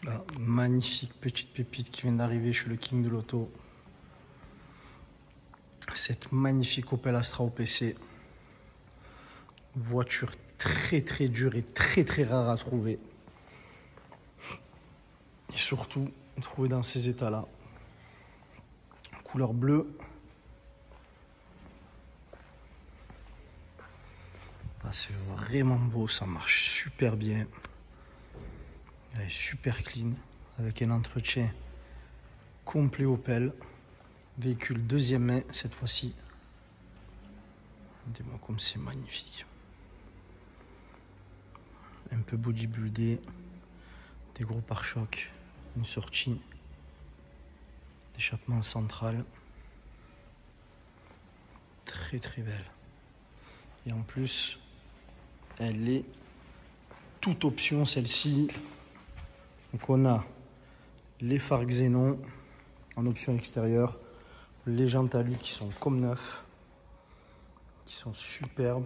Là, magnifique petite pépite qui vient d'arriver chez le King de l'Auto. Cette magnifique Opel Astra OPC. Voiture très dure et très rare à trouver. Et surtout, trouvée dans ces états-là. Couleur bleue. Ah, c'est vraiment beau, ça marche super bien. Elle est super clean, avec un entretien complet Opel. Véhicule deuxième main cette fois-ci. Regardez-moi comme c'est magnifique. Un peu bodybuildé, des gros pare-chocs, une sortie d'échappement central. Très belle. Et en plus, elle est toute option celle-ci. Donc on a les phares xénon en option extérieure, les jantes alu qui sont comme neufs, qui sont superbes.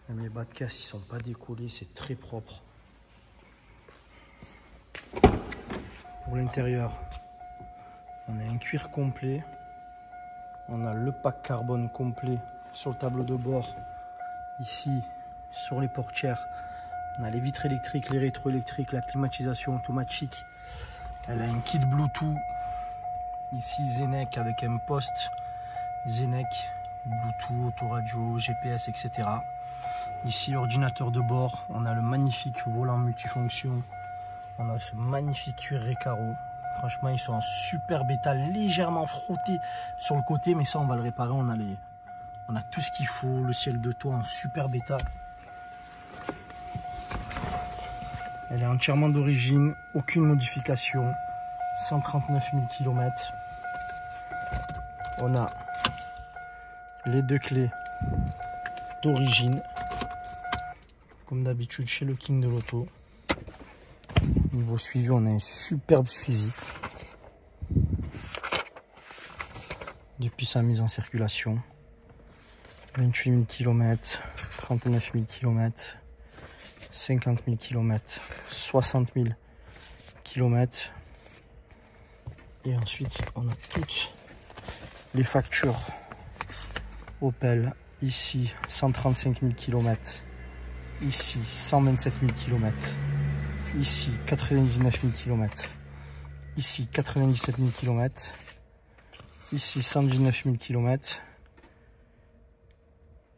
Même les bas de casse, ils sont pas décollés, c'est très propre. Pour l'intérieur, on a un cuir complet. On a le pack carbone complet sur le tableau de bord. Ici, sur les portières, on a les vitres électriques, les rétroélectriques, la climatisation automatique. Elle a un kit Bluetooth. Ici, Zenec avec un poste Zenec, Bluetooth, autoradio, GPS, etc. Ici, ordinateur de bord. On a le magnifique volant multifonction. On a ce magnifique cuir Recaro. Franchement, ils sont en super bêta, légèrement frottés sur le côté, mais ça, on va le réparer. On a tout ce qu'il faut. Le ciel de toit en super bêta. Elle est entièrement d'origine, aucune modification. 139 000 km. On a les deux clés d'origine, comme d'habitude chez le King de l'Auto. Niveau suivi, on a un superbe suivi depuis sa mise en circulation. 28 000 km, 39 000 km, 50 000 km, 60 000 km. Et ensuite, on a toutes les factures Opel. Ici, 135 000 km. Ici, 127 000 km. Ici, 99 000 km. Ici, 97 000 km. Ici, 119 000 km.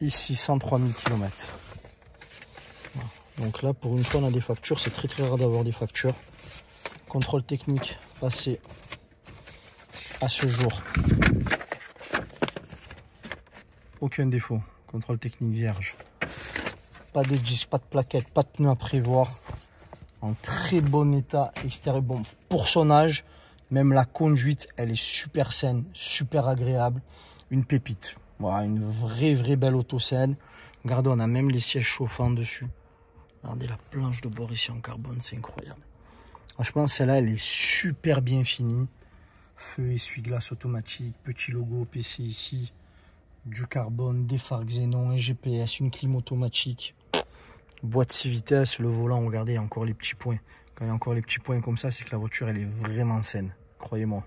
Ici, 103 000 km. Voilà. Donc là, pour une fois, on a des factures. C'est très rare d'avoir des factures. Contrôle technique passé à ce jour. Aucun défaut. Contrôle technique vierge. Pas de disque, pas de plaquettes, pas de pneus à prévoir. En très bon état extérieur. Bon, pour son âge, même la conduite, elle est super saine, super agréable. Une pépite. Voilà, une vraie belle auto saine. Regardez, on a même les sièges chauffants dessus. Regardez la planche de bord ici en carbone, c'est incroyable. Franchement, celle-là, elle est super bien finie. Feu, essuie-glace automatique, petit logo OPC ici. Du carbone, des phares xénon, un GPS, une clim automatique. Boîte 6 vitesses, le volant, regardez, il y a encore les petits points. Quand il y a encore les petits points comme ça, c'est que la voiture, elle est vraiment saine. Croyez-moi.